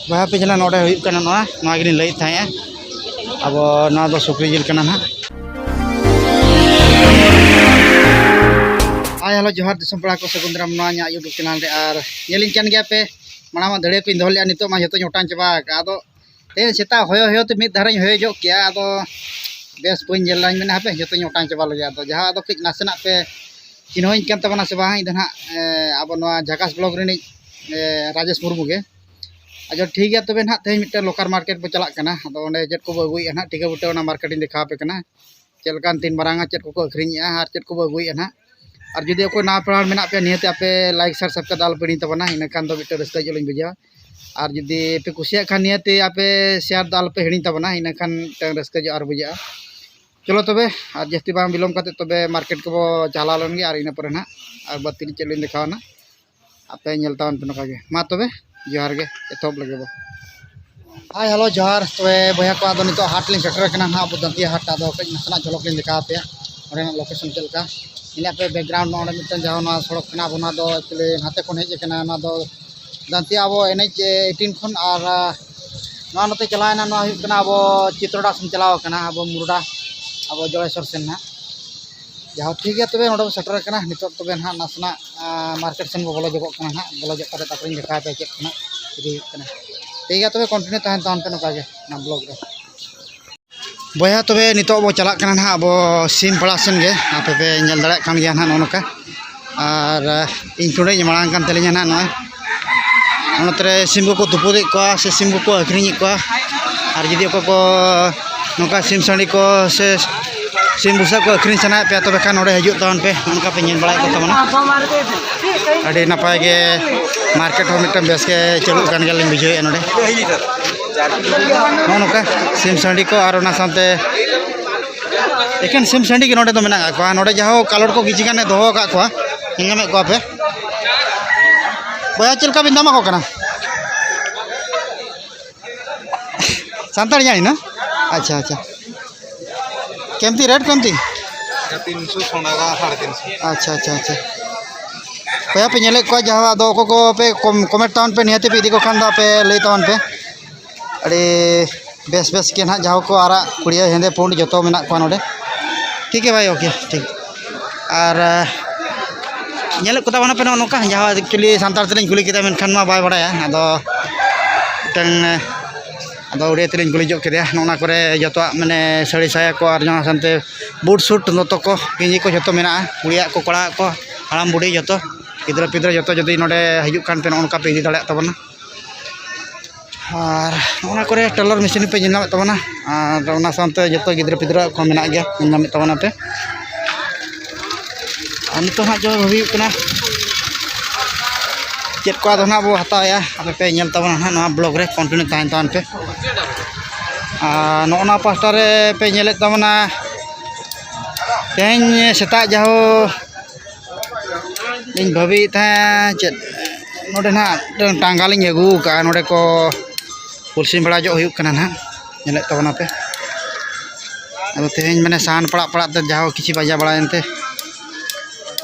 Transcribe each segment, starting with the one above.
Bahaya pe jalan node huyuk kana noa gini lay tanya. Abo noa do sukri jil kana na. Ay halo johar disum pela ko segundram noa nya YouTube channel re ar nyelin kan gya pe mana dhade ko indhol ya nito ma joto nyotan chaba ado te seta hoyo te mid dharañ hoyo jok kya ado bes puin jelañ mena hape joto nyotan chaba lagi ado jaha ado kik nasena pe चिन्होइन kan tabana se bang idan ha abo noa Jhakas blog reni Rajesh Murmu ge ajo ठीक है तबे ना तेज मिट्टे local market पे चला कना अदो ओंडे चेत को बगुई ना टिका बुटे ओना मार्केटिंग दिखा पे कना चलकान तीन मारांगा चेत को अखरिñ आ चेत को बगुई ना और जुदी को ना प्राण मेना पे नियते आपे लाइक शेयर सबके दाल पड़ी तबना इन खान दो मिट्टे रस्ता जलिन बुझा और जुदी पे कुसिया खान नियते आपे शेयर दाल पे हिड़ी तबना इन खान टंग रस्ता जो और बुझा चलो तबे और जस्ती बांग बिलोम काते तबे मार्केट को चला लन गे और इन पर ना और बत्ती चलिन दिखाओ ना आपे नेलतावन पे नका गे मा तबे जोहार गे एतोब लगे बो हाय हेलो जोहार तबे बया को आदो नितो हाट लिन सेटर कना ना अब दंती हाट आदो कई नसना झलक लिन दिखा पे ओरे लोकेशन चलका इन पे बैकग्राउंड नोडे मिटन जाओ ना सड़क कना बना दो चले हाते कोन हेज कना ना दो दंती अब एने 18 खन और ना नते चलायना ना हुई कना अब चित्रोडा सम चलाव कना अब मुरडा अब जोड़ेश्वर सेन ना जहाँ ठीक है तबे नोडे सेटर कना नितो तबे ना नसना मार्केट सेन बोलो जगो कना ना बोलो जग करे तापरिन देखा पे चेक कना इदी कना ठीक है तबे कंटिन्यू तहन तान पे नका गे ना ब्लॉग रे बया तबे नितो बो चला कना ना अब सिम पड़ा सेन गे आपे पे नेल दाड़ा कान गया ना नोनका और इन थोड़े मांग कान तलिया ना नोय नोतरे सिम को तुपुदे को से सिम को अखरिñ को और जदी को नोका सिम साड़ी को से सिम बुसा को अखरिñ सना पे तबे खान नोडे हजू तावन पे उनका पे नेल बड़ा को तमना अड़ी नपाय गे मार्केट हो मिटम बेस के चलू कान गेलिन बुझे नोडे नोका सिम साड़ी को और ना साथे एकेन सिम साड़ी के नोडे तो मेना को नोडे जहां कलर को किछि गाने दोहो का को हिंगामे को पे बया चलका बिंदामा को कना संतार जानी ना अच्छा अच्छा केमती रेट केमती 300 सोना का 350 अच्छा अच्छा अच्छा बया पे नेले को जहां दो को पे कमेंट टाउन पे नियते पे इदी को खान दा पे ले टाउन पे अरे बेस बेस के ना जहां को आरा कुड़िया हेंदे पुंड जतो मेना को नोडे ठीक है भाई ओके ठीक और नेले को तावना पे नोका जहां एक्चुअली संतार तलिन कुली किता मेन खान मा बाय बड़ाया अदो टंग अदो उड़े तलिन कुली जो केदया नोना करे जतो माने साड़ी साया को और जहां संते बूट सूट नतो को किंजी को जतो मेना कुड़िया को कड़ा को हाराम बुड़ी जतो गिद्रा पिद्रा जतो जदी नोडे हजू कान पे नोनका पे इदी दाड़ा तबना और ओना करे टेलर मशीन पे जिनाम तबना और ओना सानते जतो गिद्रा पिद्रा को मेना गया जिनाम तबना पे और नितो हा जो भवी कना चेत को आदो ना बो हताया आपे पे नेल तबना ना नोआ ब्लॉग रे कंटिन्यू ताहन तान पे नोना पास्टा रे पे नेले तबना तेन सेता जाहो इन भवी था चेत नोडे ना टांगालिंग अगू का नोडे को कुर्सी बड़ा जो हुई कना ना नेले तबना पे अब तेन माने सान पड़ा पड़ा ते जाहो किछि बाजा बड़ा एनते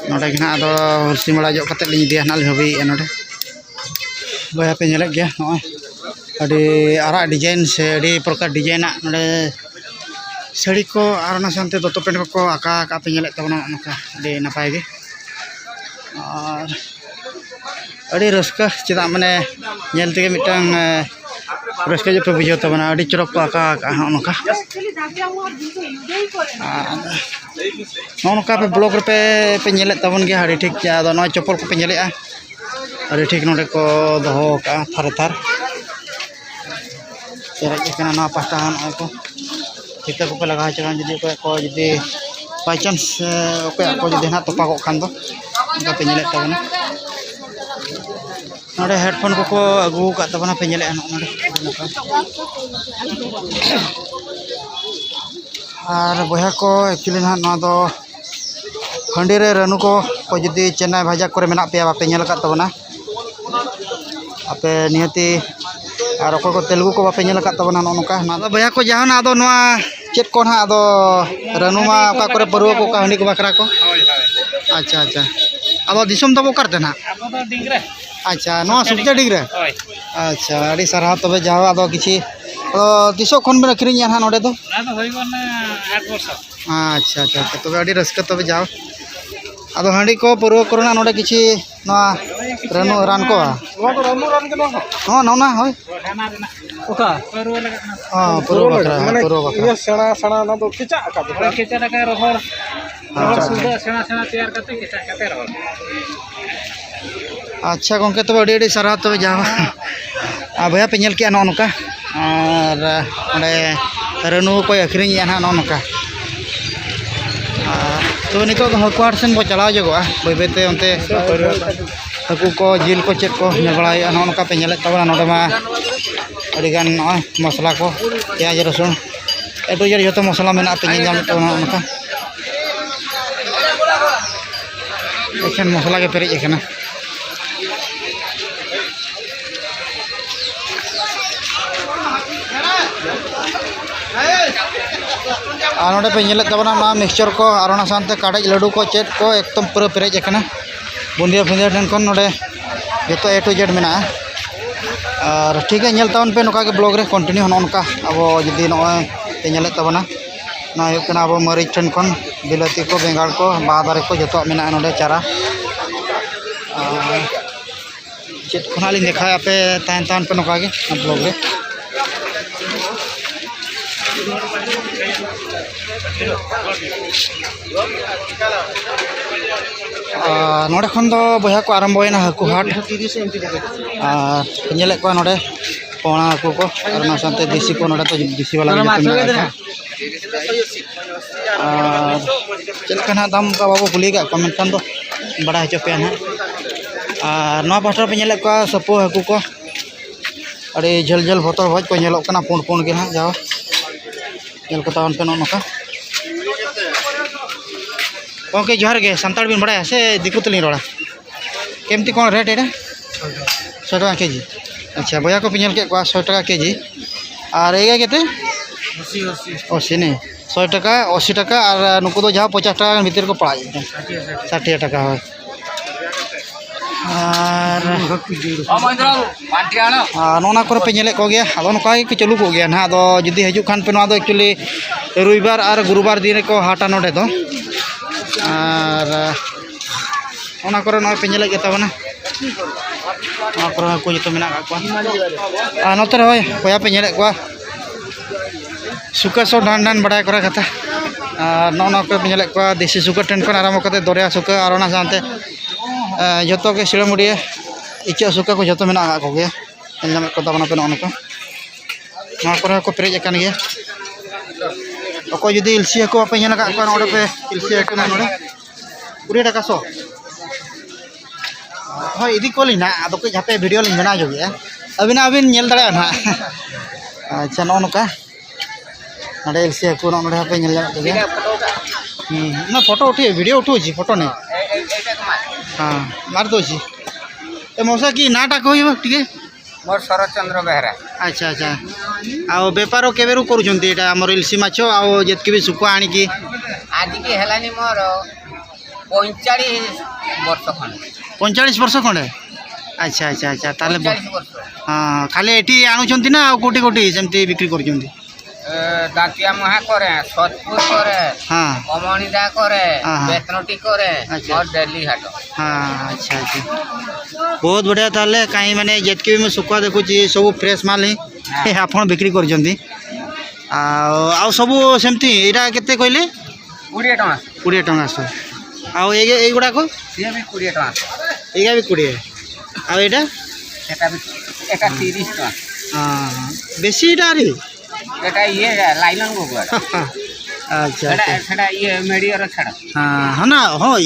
नोडे ना अदो कुर्सी बड़ा जो कते लिं दिया नाल भवी नोडे बया पे नेले गया नोय अडी आरा डिजाइन से अडी प्रकार डिजाइन नोडे साड़ी को और ना सानते दोतो पेंट को आका का पे नेले तबना नका अडी नपाय गे और अड़ी रस्का चेदा माने नेल तेगे मिटन रस्का जो पे बुझो तबना अड़ी चरक को आका नका नोनका पे ब्लॉग पे नेले तबन गे अड़ी ठीक आदो न चप्पल को पे नेलेआ अड़ी ठीक नोडे को दोहो का थार थार चेरा केना ना पास्ता न को चित्र को पे लगा चला जदी को जदी बाय चांस ओके को जदी ना तोपा को खान दो उनका पे नेले तबना नोडे हेडफोन को अगू का तबना पे नेले नोडे और बया को एक्चुअली ना ना दो हंडी रे रनु को जदी चेन्नई भाजा करे मेना पे बापे नेल का तबना आपे नियति और को तेलुगु को बापे नेल का तबना नोनका ना बया को जहां ना दो नोआ चेत को ना दो रनु मा का करे परुवा को का हंडी को बकरा को अच्छा अच्छा अब दिसम तो बोकर देना अब तो डिंगरे अच्छा नवा सुक्ता डिग रे ᱦᱳᱭ अच्छा अड़ी सारा तबे जाओ आदो किछि तिसो खन बे अखरिया ना नोडे दो ᱚᱱᱟ ᱫᱚ ᱦᱩᱭ ᱜᱚᱫ ᱱᱟ 8 ᱵᱚᱪᱷᱚᱨ अच्छा अच्छा अच्छा तबे अड़ी रस्क तबे जाओ आदो हांडी को पुरो कोरोना नोडे किछि नवा रानु रान को हां नौना होय ᱦᱟᱱᱟ ᱨᱮᱱᱟᱜ ओका ᱯᱟᱹᱨᱣᱟᱹ ᱞᱟᱜᱟᱜ ᱠᱟᱱᱟ हां पुरो बकरा पुरो बकरा ये सेना सेना ना तो किचा का ᱦᱳᱭ ᱠᱮᱪᱟ ᱞᱟᱜᱟ ᱨᱚᱦᱚᱲ ᱨᱚᱦᱚᱲ ᱥᱩᱫᱷᱟᱹ ᱥᱮᱬᱟ ᱥᱮᱬᱟ ᱛᱮᱭᱟᱨ ᱠᱟᱛᱮ ᱠᱮᱪᱟ ᱠᱟᱛᱮ ᱨᱚᱦᱚᱲ अच्छा गंके तबे अड़ी अड़ी सारा तबे जाओ भैया पे नेल के नो नका और ओंडे रानु को अखरिया ना नो नका तो नितो हकु हाट सेन बो चलाव जगोआ बै बैते ओनते हकु को जिल को चेक को नेल बड़ाय नो नका पे नेले तबना नोडे मा अड़ी गान नय मसला को प्याज रसुन एटो जर जतो मसला मेना पे नेल जाम तबना नका एखन मसला के पेरेज एखना और नोडे पे नेले तबना ना मिक्सचर को और ना सानते काडेज लड्डू को चेट को एकदम पूरा पेरेज एखना बुंदिया बुंदिया ठन कोन नोडे जतो ए टू जेड मेना और ठीक है नेल तावन पे नोका के ब्लॉग रे कंटिन्यू हन उनका अब जदी नय पे नेले तबना ना हुई कना अब मरीच ठन कोन बिलाती को बेंगाल को बादारे को जतो मेना नोडे चारा चेट खना लिंग देखा पे तान तान पे नोका के ब्लॉग रे नोडे खन दो बया को आरम्भना हाकु हाट नेले को नोडे पोणा हाकु को और ना सानते देसी को नोडे तो देसी वाला चलना दाम का बाबू कुली का मेनखान दो बड़ा हचो पे ना और नवा पास्टर पे नेले को सपो हाकु को अड़ी झल झल भोतर भज को नेलो कना पुण पुण के ना जाओ नेल को तावन पे नोका ओके जोहार के संताड़ बिन बड़ा से दिक्कत लिंग रोड़ा केमती कौन रेट एटा 100 टाका केजी अच्छा बया को पिनल के 100 टाका केजी और एगा केते 80 ने 100 टाका 80 टाका और नुको दो जहां 50 टाका भीतर को पड़ा 60 टाका हो और नोना को पे नेले को गया अदो नोका के चालू को गया ना अदो जदी हजू खान पे दो एक्चुअली रविवार और गुरुवार दिन को हाटा नोडे दो और ओना करे नय पे नेले के तबना ओना करे को जतो मेना का आ नोते होय होया पे नेले को सुका सो डान डान बड़ा करे कथा और नोना को पे नेले को देसी सुका टेन कोन आराम करते दरिया सुका और ओना सानते जतो के सिलमुड़िया इचा सुका को जतो मेना को गया नेल को तबना पे नोना को ना करे को पेरेज अकन गया ओको जदी इलसी को पे नेल का को नोडे पे इलसी को नोडे 20 टाका सो हाँ इदी को लिना आदो के जहां पे वीडियो लिंग बना जो गया अबिना अबिन नेल दड़ा ना अच्छा नो नका नडे इलसी को नोडे पे नेल जा के ना फोटो उठी वीडियो उठो जी फोटो ने हां मार दो जी ए मौसा की नाटा कहइब ठीक मोर शरद चंद्र बेहरा अच्छा अच्छा आ व्यापार केबेरु करू जंती एटा हमर इलसी माछो आ जेतके भी सुको आनी की आज के हेलानी मोर 45 वर्ष खंड 45 वर्ष खंडे अच्छा अच्छा अच्छा ताले 45 वर्ष हाँ खाली एटी आणुचंती ना कोटी कोटी सेमती बिक्री करचंती दातिया महा करे सतपुर करे हाँ अमणिदा करे हाँ। बेतनटी करे अच्छा। और दिल्ली हाट हाँ अच्छा अच्छा बहुत बढ़िया ताले कहीं माने जेतके भी मैं सुखा देखुची सब फ्रेश माल ही आपन बिक्री करचंती आ सब सेमती एटा केते कहले 20 टका 20 टका सो आ ए गुडा को ये भी 20 टका एगा भी 20 आ एटा एटा भी एटा 30 टका हाँ बेसी एटा रे एटा ये लाइलन गो अच्छा छड़ा अच्छा छड़ा ये मीडिया छड़ा हाँ हाँ ना हाँ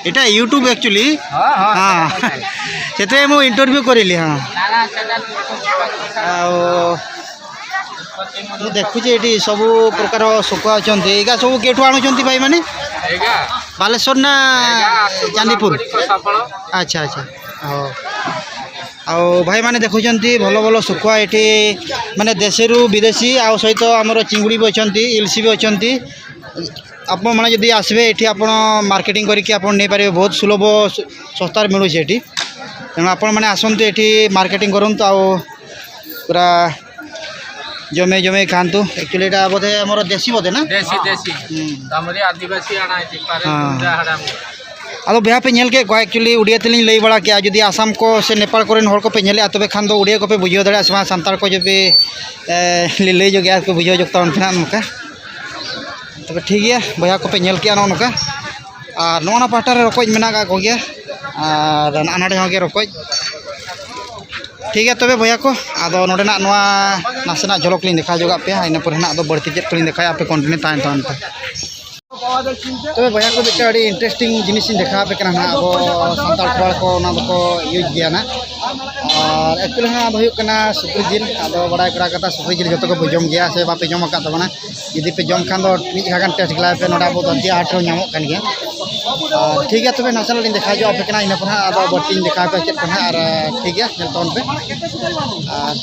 एटा यूट्यूब एक्चुअली हां हां हाँ सेते मु इंटरव्यू करिली हाँ नाना छड़ा ମୁଁ ଦେଖୁଛି ଏଠି ସବୁ ପ୍ରକାର ଶୁଖୁଆ ଅଛନ୍ତି ଏଇଗା ସବୁ କେଠୁ ଆଣୁଛନ୍ତି ଭାଇ ମାନେ एगा ବାଲେଶ୍ୱର ନା ଚାନ୍ଦିପୁର सफल ଆଚ୍ଛା ଆଚ୍ଛା ହଉ ଆଉ ଭାଇମାନେ ଦେଖୁଛନ୍ତି ଭଲ ଭଲ ଶୁଖୁଆ ଏଠି ମାନେ ଦେଶରୁ ବିଦେଶୀ ଆଉ ସହିତ ଆମର ଚିଙ୍ଗୁଡ଼ି ବି ଅଛନ୍ତି ଇଲିସି ବି ଅଛନ୍ତି ଆପଣମାନେ ଯଦି ଆସିବେ ଏଠି ଆପଣ ମାର୍କେଟିଂ କରିକି ଆପଣ ନେଇପାରିବେ ବହୁତ ସୁଲଭ ଶସ୍ତାରେ ମିଳୁଛି ଏଠି तेणु आपण मैंने आसतु ये मार्केटिंग करूँ आउ पूरा जमे जमे खातु एक्चुअली এটা बोधे आमर देसी बोधे ना देसी देसी तमरी आदिवासी आना है पारे गुंजा हराम आदो बेहा पे नेल के को एक्चुअली उड़िया तेलिंग लई बड़ा के जुदी आसाम को से नेपाल कोरेन हर को पे नेले तबे खान दो उड़िया को पे बुझियो दड़ा से संताल को जो पे लई जो गया को बुझियो जक्ता उनखना नका तबे ठीक है बेहा को पे नेल के आनो नका और नोना पाटा रे रकोज मेना का को गया और नानाडे होगे रकोज ठीक है तबे भैया को आदो नोडेना नोआ नासेना झलक लिंग देखा जोगा पे इन पर ना दो बढ़ती चेक लिंग देखा पे कंटिन्यू तान तान पे तबे भैया को बेटा अड़ी इंटरेस्टिंग जिनिस देखा पे कना अब संताल खबार को ना को यूज गया ना और एक्चुअली ना अब कना सुक्री जिल आदो बड़ा करा कता सुक्री जिल जतो को बुजम गया से बापे जम का तबना यदि पे जम खान दो मिट खान टेस्ट गला पे नोडा बो दंतिया हाटरो नामो कान गया ठीक है तबे नासल लिंग देखा जो पे कना इन पर आदो बटिंग देखा पे चेक कना और ठीक है नेल तोन पे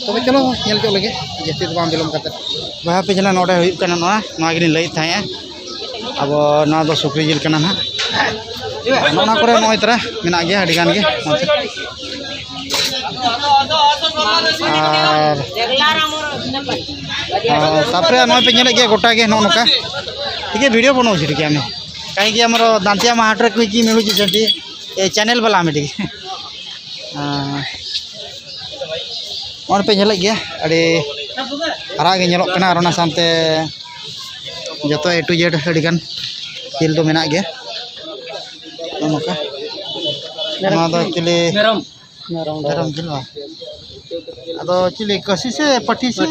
तबे चलो नेल जो लगे जति तो बाम बिलम करते भैया पे जना नोडा हुई कना नोआ गिनी लई थाए अब ना दो सुक्री जिल कना ना नोना करे नोय तरह मेना गया अड़ी गान गे तापरे नोय पे नेले गया गोटा गे नोका ठीक है वीडियो बनाओ छी ठीक है कहीं कि हमरो दांतिया मा हाट रे कोई की मिलु छी जंती ए चैनल वाला में ठीक और पे नेले गया अड़ी हरा गे नेलो कना और ना सामते जतो ए टू जेड अड़ी गान जिल दो मेना गया नोका ना दो एक्चुअली मेरम जिल बा अदो चिली कसी से पट्टी से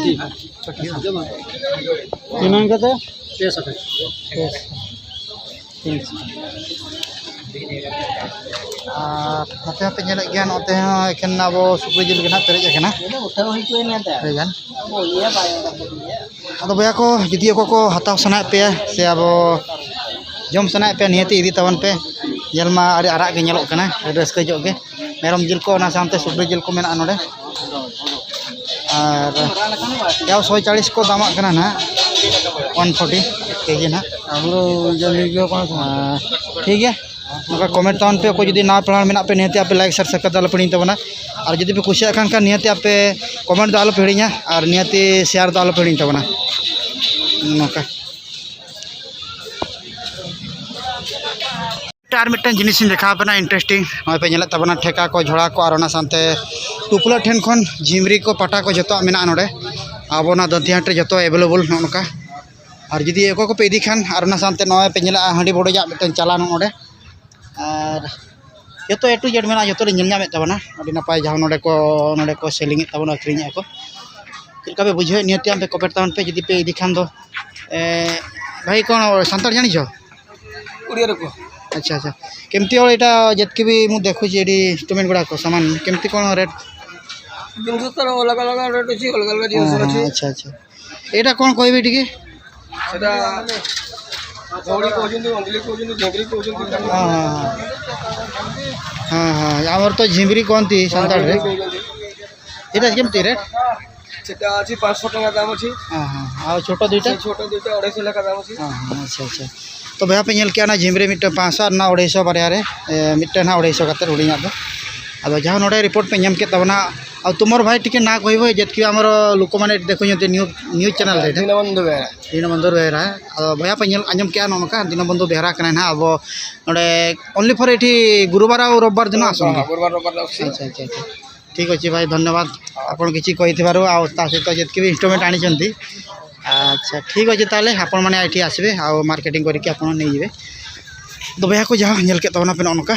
पट्टी तीनन का तो 300 पे नेले गया नोते एखन अब सुक्री जिल गना पेरेज गना उठाव होई को ना ता गान अदो भैया को जदि को हताव सना पे से अब जम सना पे नियति इदी तवन पे जेलमा अरे आरा गे नेलो कना रस्क जो गे मेरम जिल को ना सामते सुक्री जिल को मेना नोडे और याव 140 को दामा कना ना 140 केजी ना हमरो जल्दी जो ठीक है नका कमेंट तान पे को जदि ना पढ़ा मेना पे नियति पे लाइक शेयर सब्सक्राइब दाल पड़ी तबना और जदि पे खुशी खान का नियति पे कमेंट दाल पड़ीना और नियति शेयर दाल पड़ी तबना नका आर मिटन जिनिस देखा पे इंटरेस्टिंग पे नेले तबना ठेका को झोड़ा को और सामते टुपला ठेन खन झिमरी को पाटा को जतो मेना नोडे अब ना दंतिहाट रे जतो अवेलेबल नोका और जदि एको को पे इदी खान और ना सामते नोए पे नेला हांडी बोडोजा मिटन चला नोडे और जतो ए टू जेड मेना जतो नेल नामे तबना अडी नपाय जहां नोडे को सेलिंग तबना अखरिኝ को चिलका पे बुझे नियति हम पे कमेंट तान पे जदि पे इदी खान दो भाई कोन संताल जानि छ उड़िया रे को अच्छा अच्छा केमती और एटा जतके भी मु देखु छी एडी इंस्ट्रूमेंट गुडा को सामान केमती कोन रेट जिनस तर अलग अलग रेट छी अलग अलग जिनस अछि अच्छा अच्छा एटा कोन कहबे टिके सेटा जोड़ी को जंदी अंडली को जंदी झंगरी को जंदी हां हां हमर तो झिमरी कोनती संताल रे एटा केमती रेट सेटा अछि 500 टका दाम अछि हां हां आ छोटो दुइटा 250 लाख दाम अछि हां अच्छा अच्छा तो भैया पे नेल के ना झिमरी मिट 500 ना 250 बारे रे मिट ना 250 कते हुडिया दो अब जहां नोडे रिपोर्ट पे नेम के तबना आ तुमर भाई टिके ना कहबो जतकी हमर लोक माने देखो जते न्यूज चैनल रे दीनबंधु बेहरा अब भैया पे नेल अंजम के नोका दीनबंधु बेहरा कना ना अब नोडे ओनली फॉर एठी गुरुवार और रविवार दिन आसो गुरुवार रविवार अच्छा अच्छा अच्छा ठीक अछि भाई धन्यवाद आपण किछि कहिथिबारो आ ता सहित जतकी भी इंस्ट्रूमेंट आनी चंती अच्छा ठीक अच्छे ताले आपण मैंने ये आसबे आ मार्केटिंग करके आप नहीं जाए तो भैया को जहाँ नेल के तबना पे नौका